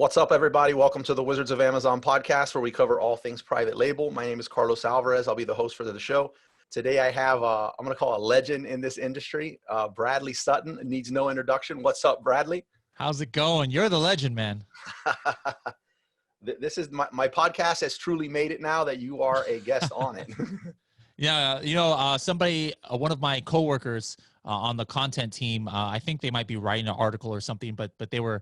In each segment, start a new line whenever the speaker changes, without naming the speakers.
What's up, everybody? Welcome to the Wizards of Amazon podcast, where we cover all things private label. My name is Carlos Alvarez. I'll be the host for the show. Today I have, I'm going to call a legend in this industry, Bradley Sutton. Needs no introduction. What's up, Bradley?
How's it going? You're the legend, man.
This is my podcast has truly made it now that you are a guest on it.
Yeah, somebody, one of my coworkers on the content team, I think they might be writing an article or something, but they were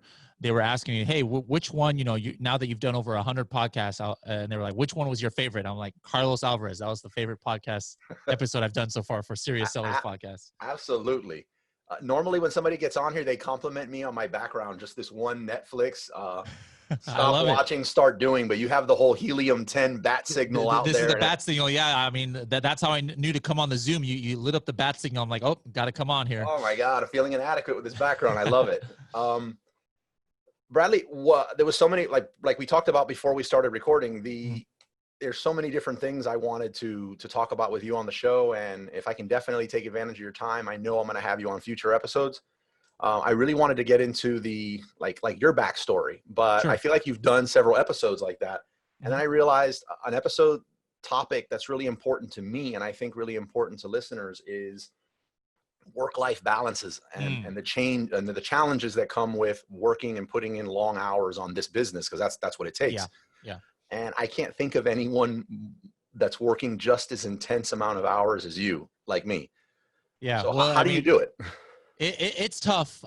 asking me, hey, which one, now that you've done over 100 podcasts, and they were like, which one was your favorite? I'm like, Carlos Alvarez. That was the favorite podcast episode I've done so far for Serious Sellers Podcast.
Absolutely. Normally when somebody gets on here, they compliment me on my background, just this one Netflix, stop watching, start doing, but you have the whole helium 10 bat signal out there.
This is the bat signal. Yeah. I mean, that's how I knew to come on the Zoom. You lit up the bat signal. I'm like, oh, got to come on here.
Oh my God. I'm feeling inadequate with this background. I love it. Bradley, there was so many, like we talked about before we started recording, there's so many different things I wanted to talk about with you on the show. And if I can definitely take advantage of your time, I know I'm going to have you on future episodes. I really wanted to get into the, like your backstory, but sure. I feel like you've done several episodes like that. And then I realized an episode topic that's really important to me, and I think really important to listeners, is work-life balances and the change and the challenges that come with working and putting in long hours on this business, because that's what it takes.
Yeah.
And I can't think of anyone that's working just as intense amount of hours as you, like me.
Yeah.
So how do you do it?
It's tough.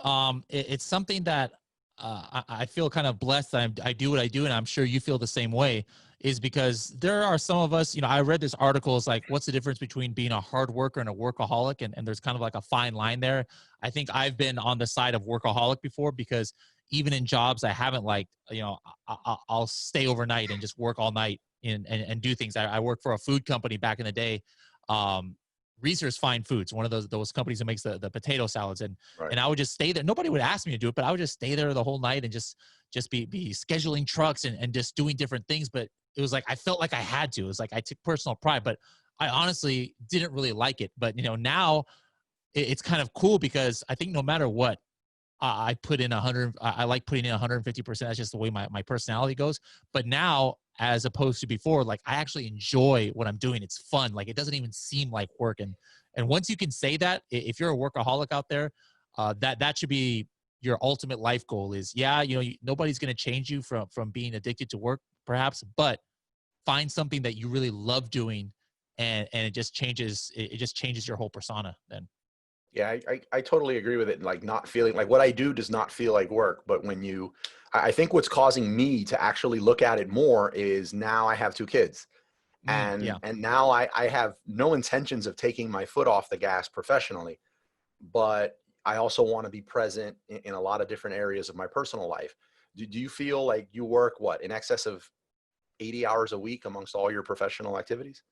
It's something that I feel kind of blessed that I do what I do, and I'm sure you feel the same way, is because there are some of us, I read this article, it's like, what's the difference between being a hard worker and a workaholic? And there's kind of like a fine line there. I think I've been on the side of workaholic before, because even in jobs I haven't liked, I'll stay overnight and just work all night and do things. I worked for a food company back in the day. Reese's Fine Foods, one of those companies that makes the potato salads. And I would just stay there. Nobody would ask me to do it, but I would just stay there the whole night and just be scheduling trucks and just doing different things. But it was like, I felt like I had to. It was like I took personal pride, but I honestly didn't really like it. But, now it's kind of cool, because I think no matter what, I put in 100, I like putting in 150%. That's just the way my personality goes. But now, as opposed to before, like, I actually enjoy what I'm doing. It's fun. Like, it doesn't even seem like work. And once you can say that, if you're a workaholic out there, that should be your ultimate life goal. Is, nobody's going to change you from being addicted to work, perhaps, but find something that you really love doing, and it just changes your whole persona then.
Yeah, I totally agree with it. Like, not feeling like what I do does not feel like work. But I think what's causing me to actually look at it more is now I have 2 kids, and now I have no intentions of taking my foot off the gas professionally, but I also want to be present in a lot of different areas of my personal life. Do you feel like you work in excess of 80 hours a week amongst all your professional activities?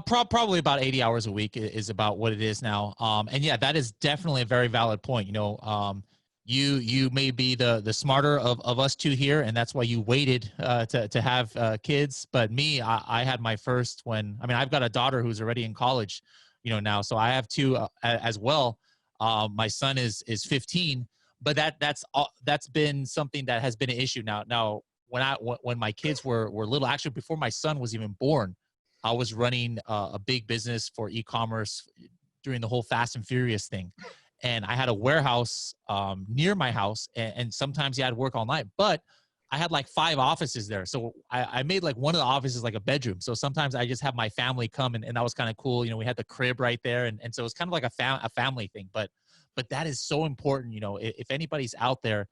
Probably about 80 hours a week is about what it is now. And yeah, that is definitely a very valid point. You may be the smarter of us two here, and that's why you waited to have kids. But me, I had my first I've got a daughter who's already in college, now. So I have 2 as well. My son is 15, but that's been something that has been an issue now. Now, when my kids were little, actually before my son was even born, I was running a big business for e-commerce during the whole Fast and Furious thing. And I had a warehouse near my house, and sometimes you had to work all night, but I had like 5 offices there. So I made like one of the offices like a bedroom. So sometimes I just have my family come, and that was kind of cool. We had the crib right there. And so it was kind of like a family thing, but that is so important. If anybody's out there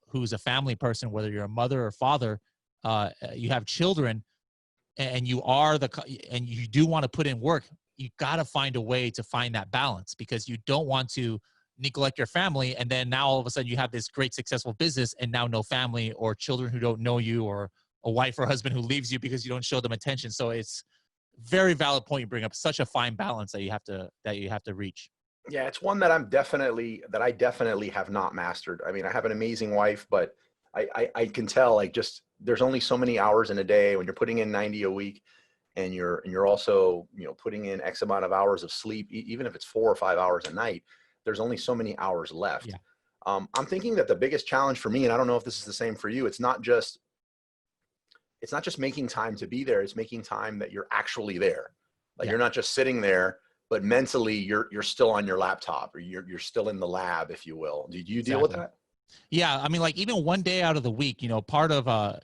who's a family person, whether you're a mother or father, you have children, and you do want to put in work, you got to find a way to find that balance, because you don't want to neglect your family. And then now all of a sudden you have this great successful business, and now no family, or children who don't know you, or a wife or husband who leaves you because you don't show them attention. So it's very valid point you bring up. Such a fine balance that you have to reach.
Yeah, it's one that I definitely have not mastered. I mean, I have an amazing wife, but I can tell, like, just there's only so many hours in a day when you're putting in 90 a week, and you're also putting in X amount of hours of sleep, even if it's 4 or 5 hours a night. There's only so many hours left.
Yeah.
I'm thinking that the biggest challenge for me, and I don't know if this is the same for you, it's not just making time to be there. It's making time that you're actually there. Like
Yeah.
you're not just sitting there, but mentally you're still on your laptop, or you're still in the lab, if you will. Do you deal with
Exactly.
that?
Yeah, I mean, like even one day out of the week, part of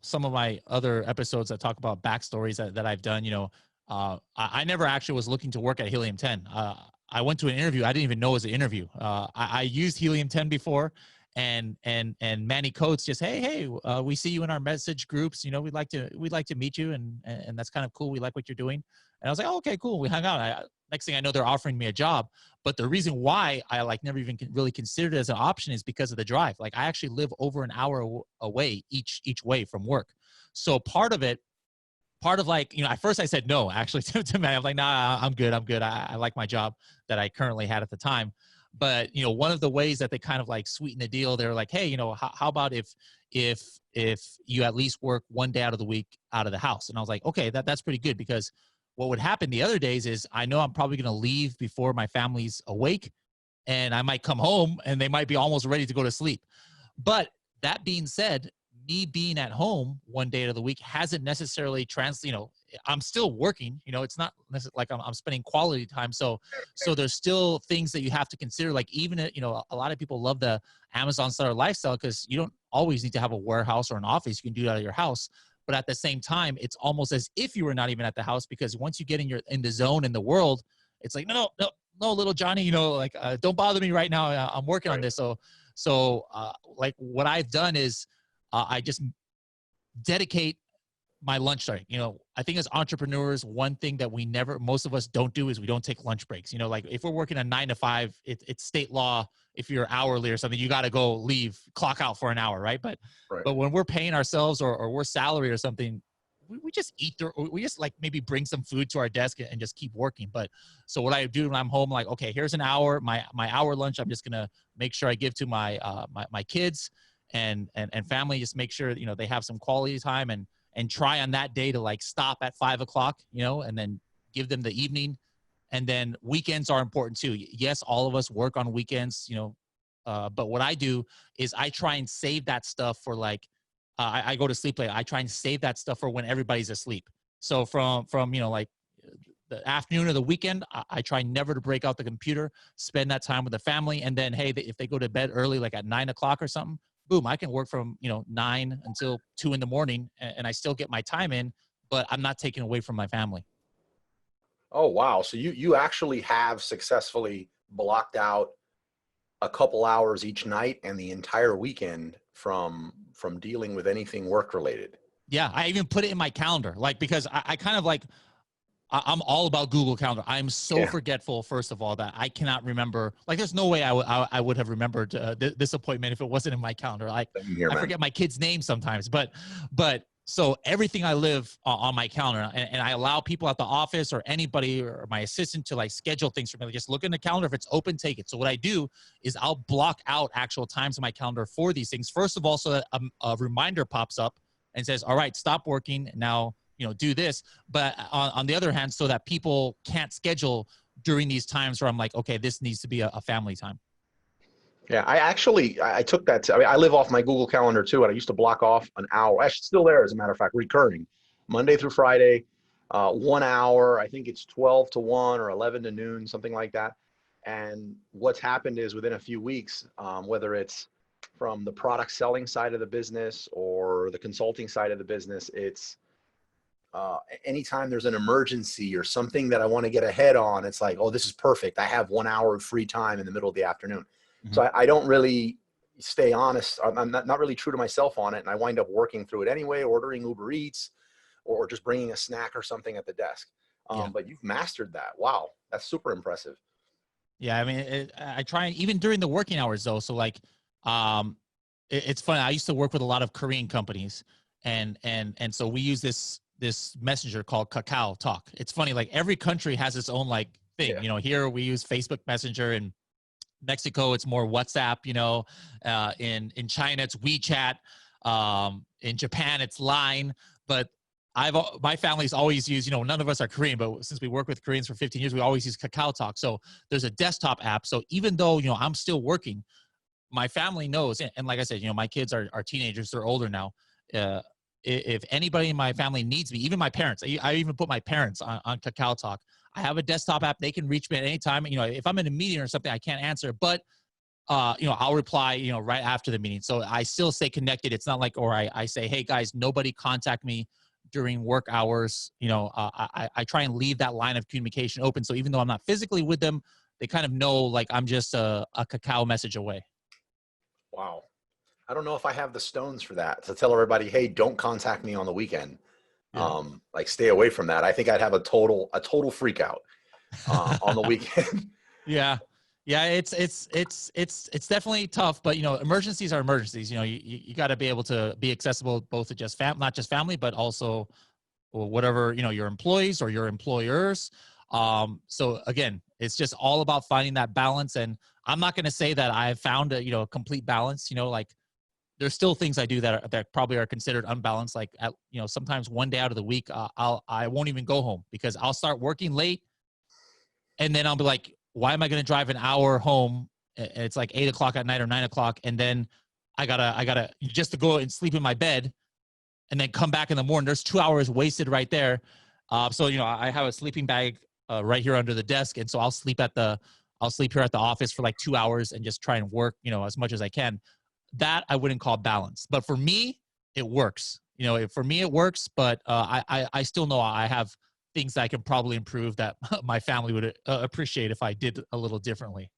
some of my other episodes that talk about backstories that I've done, I never actually was looking to work at Helium 10. I went to an interview. I didn't even know it was an interview. I used Helium 10 before, and Manny Coates just, hey, we see you in our message groups. We'd like to meet you, and that's kind of cool. We like what you're doing. And I was like, oh, okay, cool. We hung out. Next thing I know, they're offering me a job. But the reason why I never even really considered it as an option is because of the drive. Like I actually live over an hour away each way from work. So part of at first I said no, actually to Matt. I'm like, nah, I'm good. I like my job that I currently had at the time. But, one of the ways that they kind of like sweeten the deal, they're like, hey, how about if you at least work one day out of the week out of the house? And I was like, okay, that's pretty good, because what would happen the other days is I know I'm probably going to leave before my family's awake, and I might come home and they might be almost ready to go to sleep. But that being said, me being at home one day of the week hasn't necessarily I'm still working, it's not like I'm spending quality time. So there's still things that you have to consider. Like even, a lot of people love the Amazon seller lifestyle because you don't always need to have a warehouse or an office. You can do it out of your house. But at the same time, it's almost as if you were not even at the house, because once you get in the zone in the world, it's like, no, little Johnny, don't bother me right now. I'm working on this. So like what I've done is I just dedicate my lunch break. I think as entrepreneurs, one thing that most of us don't do is we don't take lunch breaks. Like if we're working a 9 to 5, it's state law. If you're hourly or something, you got to go clock out for an hour. Right. But when we're paying ourselves or we're salary or something, we just eat we just like maybe bring some food to our desk and just keep working. But so what I do when I'm home, like, okay, here's an hour, my hour lunch. I'm just going to make sure I give to my kids and family, just make sure, they have some quality time, and try on that day to like stop at 5 o'clock, and then give them the evening. And then weekends are important too. Yes, all of us work on weekends, but what I do is I try and save that stuff for like, I go to sleep late. I try and save that stuff for when everybody's asleep. So from like the afternoon or the weekend, I try never to break out the computer, spend that time with the family. And then, hey, if they go to bed early, like at 9 o'clock or something, boom, I can work from, 9 until 2 in the morning, and I still get my time in, but I'm not taking away from my family.
Oh, wow. So you actually have successfully blocked out a couple hours each night and the entire weekend from dealing with anything work related.
Yeah. I even put it in my calendar, like, because I kind of like, I'm all about Google Calendar. I'm so forgetful, first of all, that I cannot remember. Like, there's no way I would have remembered this appointment if it wasn't in my calendar. Like, I forget my kid's name sometimes, but so everything I live on my calendar, and I allow people at the office or anybody or my assistant to like schedule things for me. Like, just look in the calendar. If it's open, take it. So what I do is I'll block out actual times in my calendar for these things. First of all, so that a reminder pops up and says, all right, stop working now, do this. But on the other hand, so that people can't schedule during these times where I'm like, okay, this needs to be a family time.
Yeah, I took that. I live off my Google Calendar too, and I used to block off an hour. Actually, still there, as a matter of fact, recurring, Monday through Friday, 1 hour. I think it's 12 to 1 or 11 to noon, something like that. And what's happened is within a few weeks, whether it's from the product selling side of the business or the consulting side of the business, it's anytime there's an emergency or something that I want to get ahead on, it's like, oh, this is perfect. I have 1 hour of free time in the middle of the afternoon. So I don't really stay honest. I'm not really true to myself on it. And I wind up working through it anyway, ordering Uber Eats or just bringing a snack or something at the desk. But you've mastered that. Wow. That's super impressive.
Yeah. I mean, I try, even during the working hours though. So like, it's funny. I used to work with a lot of Korean companies, and so we use this messenger called Kakao Talk. It's funny. Like every country has its own like thing, here we use Facebook Messenger, and Mexico, it's more WhatsApp, in China, it's WeChat. In Japan, it's Line. But my family's always used, none of us are Korean, but since we work with Koreans for 15 years, we always use Kakao Talk. So there's a desktop app. So even though, I'm still working, my family knows, and like I said, my kids are teenagers, they're older now. If anybody in my family needs me, even my parents, I even put my parents on Kakao Talk. I have a desktop app. They can reach me at any time. If I'm in a meeting or something, I can't answer, but I'll reply, right after the meeting. So I still stay connected. It's not like, or I say, hey guys, nobody contact me during work hours. I try and leave that line of communication open. So even though I'm not physically with them, they kind of know like I'm just a Kakao message away.
Wow. I don't know if I have the stones for that to tell everybody, hey, don't contact me on the weekend.
Yeah.
Like stay away from that. I think I'd have a total freak out on the weekend.
Yeah. Yeah, it's definitely tough, but emergencies are emergencies. You got to be able to be accessible both to just not just family, but also whatever, your employees or your employers. So again, it's just all about finding that balance. And I'm not going to say that I've found a complete balance. Like there's still things I do that probably are considered unbalanced. Like sometimes one day out of the week, I won't even go home because I'll start working late, and then I'll be like, why am I going to drive an hour home? It's like 8 o'clock at night or 9 o'clock. And then I gotta just to go and sleep in my bed and then come back in the morning. There's 2 hours wasted right there. So, I have a sleeping bag right here under the desk. And so I'll sleep here at the office for like 2 hours and just try and work, as much as I can. That I wouldn't call balance, but for me, it works. For me, it works, but I still know I have things that I can probably improve that my family would appreciate if I did a little differently.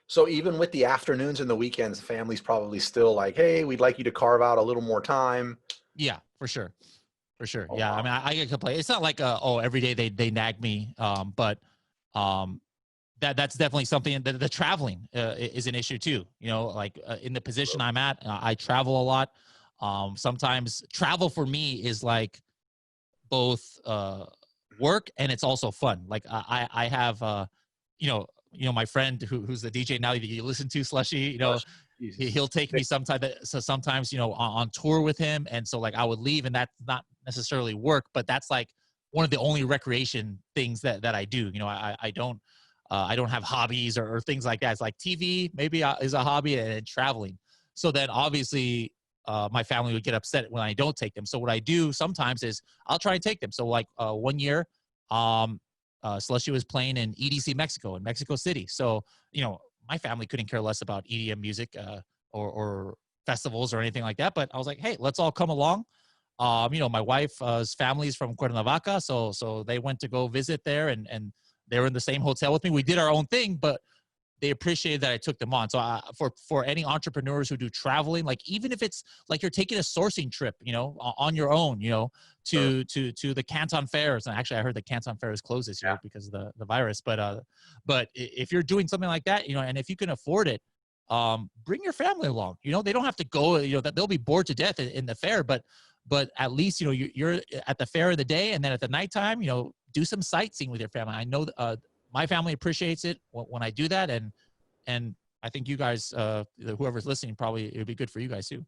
So even with the afternoons and the weekends, family's probably still like, hey, we'd like you to carve out a little more time.
Yeah, for sure. For sure.
Oh,
Yeah.
wow.
I mean, I get complain. It's not like, every day they nag me. But that's definitely something that the traveling is an issue too. Like in the position I'm at, I travel a lot. Sometimes travel for me is like both work and it's also fun. Like I have my friend who's the DJ now that you listen to, Slushy.
Jesus.
He'll take me sometimes on tour with him, and so like I would leave, and that's not necessarily work, but that's like one of the only recreation things that I do. I don't have hobbies or things like that. It's like TV maybe is a hobby, and traveling. So then obviously my family would get upset when I don't take them. So what I do sometimes is I'll try and take them. So like one year, Slushy was playing in EDC Mexico, in Mexico City. So, my family couldn't care less about EDM music or festivals or anything like that. But I was like, hey, let's all come along. My wife's family is from Cuernavaca. So they went to go visit there, and they were in the same hotel with me. We did our own thing, but they appreciated that I took them on. So for any entrepreneurs who do traveling, like even if it's like you're taking a sourcing trip, on your own, to the Canton Fairs. And actually I heard the Canton Fair is closed this year because of the virus. But if you're doing something like that, and if you can afford it, bring your family along. They don't have to go, that they'll be bored to death in the fair, but at least, you're at the fair of the day, and then at the nighttime, do some sightseeing with your family. I know my family appreciates it when I do that. And I think you guys, whoever's listening, probably it would be good for you guys too.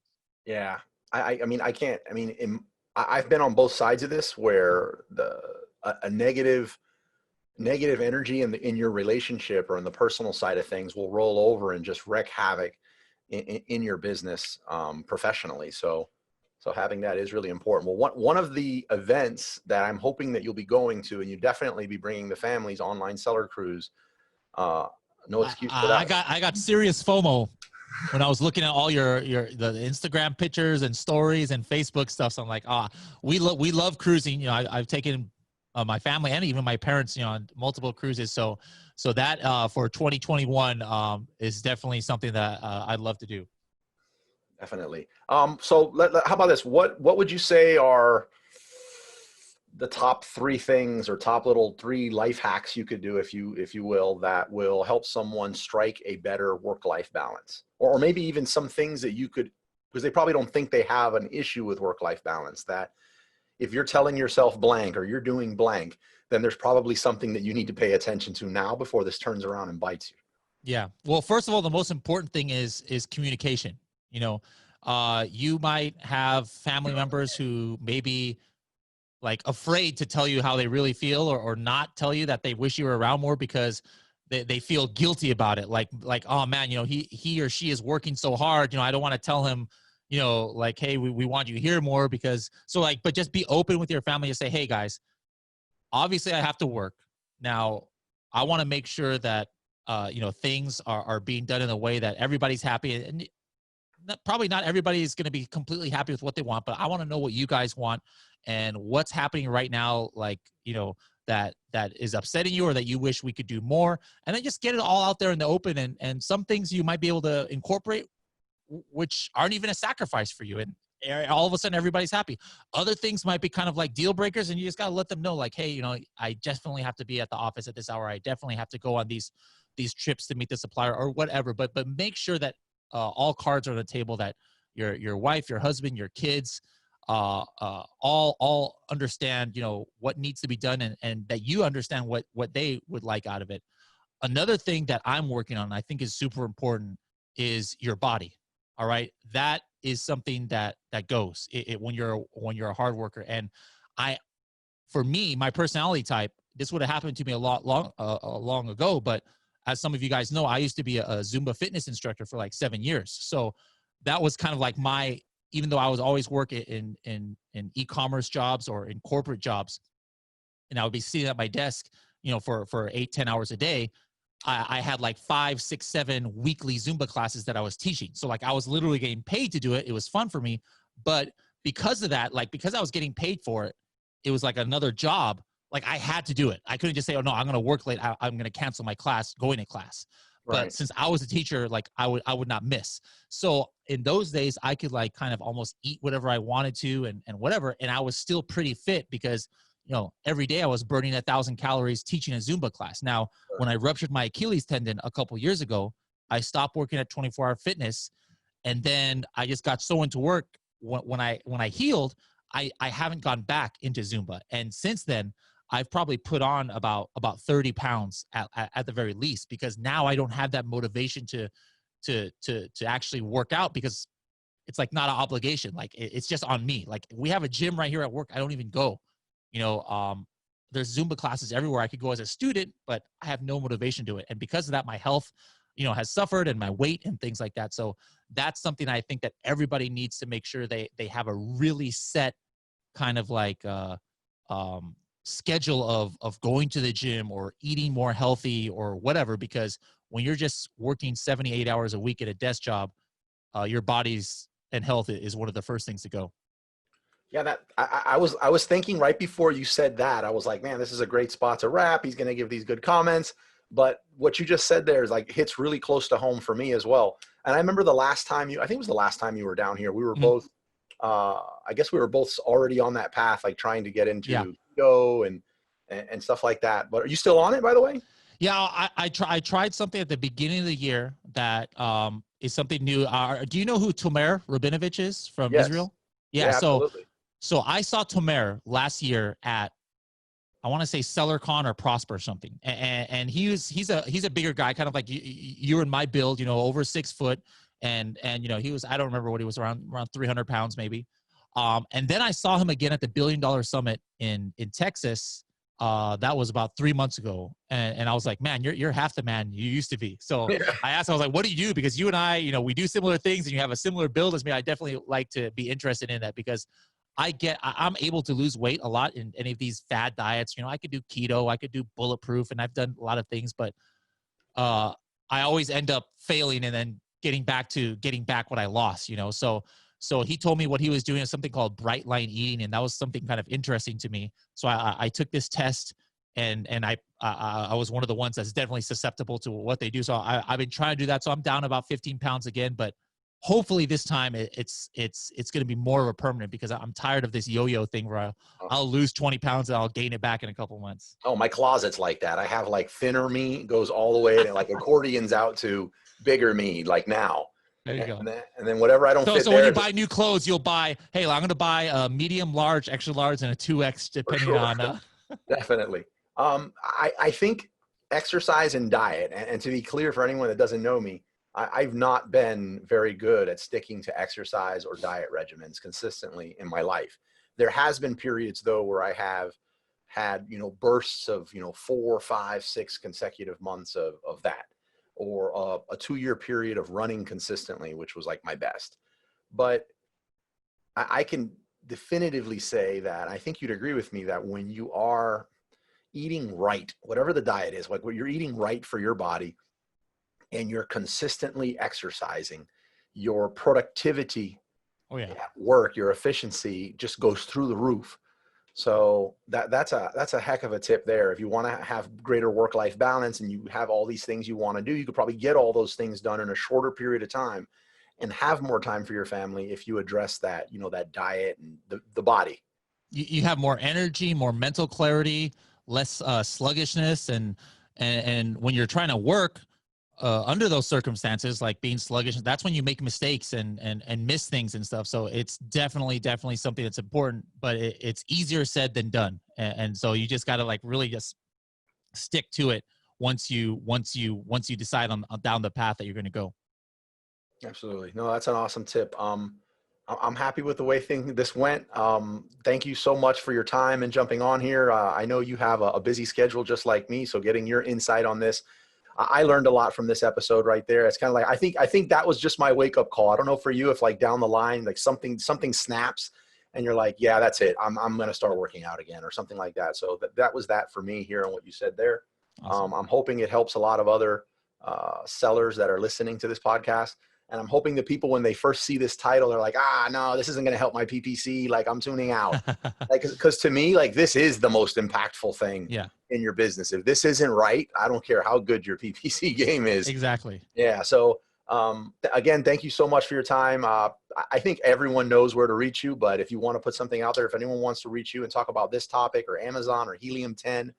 Yeah. I mean, I've been on both sides of this where a negative energy in your relationship or in the personal side of things will roll over and just wreak havoc in your business professionally. So having that is really important. Well, one of the events that I'm hoping that you'll be going to, and you definitely be bringing the family's online seller cruise. No excuse for that.
I got serious FOMO when I was looking at all the Instagram pictures and stories and Facebook stuff. So I'm like, we love cruising. I've taken my family and even my parents, on multiple cruises. So that for 2021 is definitely something that I'd love to do.
Definitely. So how about this? What would you say are the top 3 things or top little 3 life hacks you could do, if you will, that will help someone strike a better work-life balance? Or maybe even some things that you could, because they probably don't think they have an issue with work-life balance, that if you're telling yourself blank or you're doing blank, then there's probably something that you need to pay attention to now before this turns around and bites you.
Yeah. Well, first of all, the most important thing is communication. You might have family members who maybe like afraid to tell you how they really feel, or not tell you that they wish you were around more because they feel guilty about it. Like, oh man, he or she is working so hard. I don't want to tell him, like, hey, we want you here more because so like, but just be open with your family and say, hey guys, obviously I have to work. Now I want to make sure that, things are being done in a way that everybody's happy, and probably not everybody is going to be completely happy with what they want, but I want to know what you guys want and what's happening right now. Like, that is upsetting you or that you wish we could do more, and then just get it all out there in the open. And some things you might be able to incorporate, which aren't even a sacrifice for you. And all of a sudden everybody's happy. Other things might be kind of like deal breakers, and you just got to let them know like, hey, I definitely have to be at the office at this hour. I definitely have to go on these trips to meet the supplier or whatever. But make sure that all cards are on the table, that your wife, your husband, your kids, all understand, what needs to be done, and that you understand what they would like out of it. Another thing that I'm working on, I think is super important, is your body. All right. That is something that goes when you're a hard worker. And for me, my personality type, this would have happened to me a long ago. But as some of you guys know, I used to be a Zumba fitness instructor for like 7 years. So that was kind of like even though I was always working in e-commerce jobs or in corporate jobs, and I would be sitting at my desk, for 8-10 hours a day, I had like 5, 6, 7 weekly Zumba classes that I was teaching. So like I was literally getting paid to do it. It was fun for me. But because of that, like because I was getting paid for it, it was like another job. Like I had to do it. I couldn't just say, oh no, I'm going to work late. I'm going to cancel my class, going to class. But
Right.
since I was a teacher, like I would not miss. So in those days, I could like kind of almost eat whatever I wanted to and whatever. And I was still pretty fit because, every day I was burning 1,000 calories teaching a Zumba class. Now, when I ruptured my Achilles tendon a couple years ago, I stopped working at 24 Hour Fitness. And then I just got so into work. When I healed, I haven't gone back into Zumba. And since then, I've probably put on about 30 pounds at the very least, because now I don't have that motivation to actually work out, because it's like not an obligation. Like it's just on me. Like we have a gym right here at work. I don't even go, there's Zumba classes everywhere I could go as a student, but I have no motivation to it. And because of that, my health, has suffered, and my weight and things like that. So that's something I think that everybody needs to make sure they have a really set kind of like, schedule of going to the gym or eating more healthy or whatever, because when you're just working 78 hours a week at a desk job, your body's and health is one of the first things to go.
Yeah, that I was thinking right before you said that, I was like, man, this is a great spot to wrap. He's going to give these good comments. But what you just said there is like hits really close to home for me as well. And I remember the last time I think it was the last time you were down here, we were
Mhm.
both, I guess we were both already on that path, like trying to get
Yeah.
into keto and stuff like that. But are you still on it, by the way?
Yeah, I tried something at the beginning of the year that is something new. Do you know who Tomer Rabinovich is from
Yes.
Israel? Yeah,
Yeah, absolutely.
so I saw Tomer last year at, I want to say CellarCon or Prosper or something, and he's a bigger guy, kind of like you and my build, over 6 foot, and he was, I don't remember what he was, around 300 pounds maybe. And then I saw him again at the $1 Billion Summit in Texas. That was about 3 months ago, and I was like, man, you're half the man you used to be. So I asked him, I was like, what do you do? Because you and I, we do similar things, and you have a similar build as me. I definitely like to be interested in that, because I'm able to lose weight a lot in any of these fad diets. I could do keto, I could do bulletproof, and I've done a lot of things, but I always end up failing and then getting back what I lost, So he told me what he was doing is something called bright line eating. And that was something kind of interesting to me. So I took this test, and I was one of the ones that's definitely susceptible to what they do. So I've been trying to do that. So I'm down about 15 pounds again, but hopefully this time it's going to be more of a permanent, because I'm tired of this yo-yo thing where I'll lose 20 pounds and I'll gain it back in a couple months.
Oh, my closet's like that. I have like thinner me goes all the way to like accordions out to bigger me, like now.
There you go.
And then whatever I don't fit
So when
there,
you buy new clothes, you'll buy, hey, I'm going to buy a medium, large, extra large, and a 2X,
for
depending
sure.
on.
Definitely. I think exercise and diet, and to be clear for anyone that doesn't know me, I've not been very good at sticking to exercise or diet regimens consistently in my life. There has been periods though where I have had, bursts of, 4, 5, 6 consecutive months of that, or a 2-year period of running consistently, which was like my best. But I can definitively say that I think you'd agree with me that when you are eating right, whatever the diet is, like when you're eating right for your body and you're consistently exercising, your productivity at work, your efficiency just goes through the roof. So that's a heck of a tip there. If you want to have greater work-life balance and you have all these things you want to do, you could probably get all those things done in a shorter period of time and have more time for your family if you address that, that diet and the body.
You have more energy, more mental clarity, less sluggishness, and when you're trying to work under those circumstances, like being sluggish, that's when you make mistakes and miss things and stuff. So it's definitely something that's important, but it's easier said than done. And so you just got to like really just stick to it once you decide on down the path that you're going to go.
Absolutely. No, that's an awesome tip. I'm happy with the way this went. Thank you so much for your time and jumping on here. I know you have a busy schedule just like me, so getting your insight on this, I learned a lot from this episode right there. It's kind of like, I think that was just my wake up call. I don't know for you if like down the line, like something snaps and you're like, yeah, that's it. I'm going to start working out again or something like that. So that was that for me here on what you said there. Awesome. I'm hoping it helps a lot of other sellers that are listening to this podcast. And I'm hoping the people, when they first see this title, they're like, no, this isn't going to help my PPC. Like, I'm tuning out. Like, because to me, like, this is the most impactful thing in your business. If this isn't right, I don't care how good your PPC game is.
Exactly.
Yeah. So, again, thank you so much for your time. I think everyone knows where to reach you, but if you want to put something out there, if anyone wants to reach you and talk about this topic or Amazon or Helium 10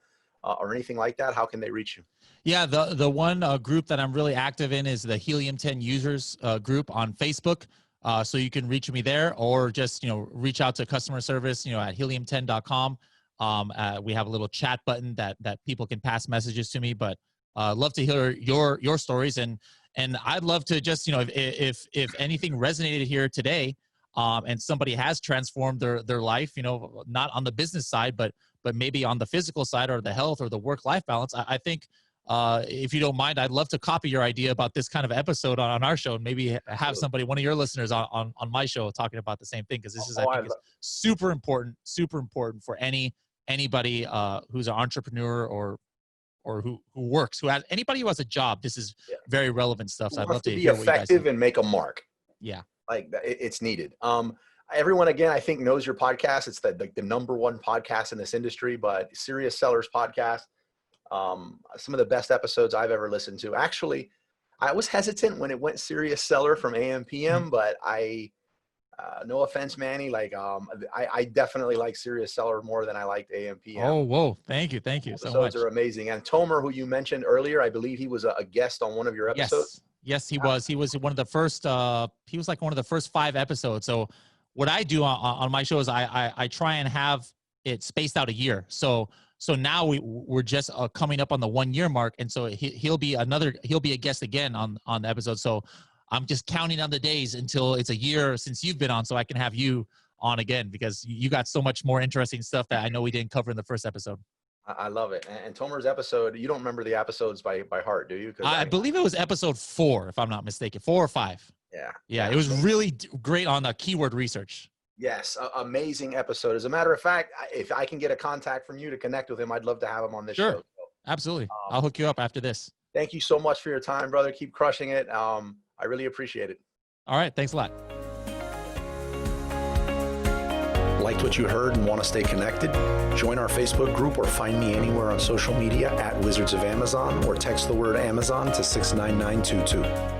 or anything like that, how can they reach you?
Yeah, the one group that I'm really active in is the Helium 10 users group on Facebook. So you can reach me there, or just reach out to customer service at helium10.com. We have a little chat button that people can pass messages to me. But love to hear your stories, and I'd love to just if anything resonated here today, and somebody has transformed their life, not on the business side, but maybe on the physical side or the health or the work-life balance. I think. If you don't mind, I'd love to copy your idea about this kind of episode on our show, and maybe have somebody, one of your listeners on my show, talking about the same thing. Cause this is, I think, is super important for anybody who's an entrepreneur or who works, anybody who has a job. This is very relevant stuff. So I'd love to
be
hear what you guys
effective
think.
and make a mark.
Yeah.
Like it's needed. Everyone, again, I think knows your podcast. It's the #1 podcast in this industry, but Serious Sellers Podcast. Some of the best episodes I've ever listened to. Actually, I was hesitant when it went Serious Seller from AM/PM, but no offense, Manny, like I definitely like Serious Seller more than I liked AM/PM.
Oh, whoa! Thank you so much.
Episodes are amazing. And Tomer, who you mentioned earlier, I believe he was a guest on one of your episodes.
Yes, he was. He was one of the first. He was like one of the first 5 episodes. So what I do on my show is I try and have it spaced out a year. So now we're just coming up on the 1-year mark, and so he'll be a guest again on the episode. So I'm just counting on the days until it's a year since you've been on, so I can have you on again, because you got so much more interesting stuff that I know we didn't cover in the first episode.
I love it. And Tomer's episode, you don't remember the episodes by heart, do you?
I believe it was episode 4, if I'm not mistaken, 4 or 5. Yeah. It was really great on the keyword research.
Yes, amazing episode. As a matter of fact, if I can get a contact from you to connect with him, I'd love to have him on this show.
Sure, absolutely. I'll hook you up after this.
Thank you so much for your time, brother. Keep crushing it. I really appreciate it.
All right, thanks a lot.
Liked what you heard and want to stay connected? Join our Facebook group or find me anywhere on social media at Wizards of Amazon, or text the word Amazon to 69922.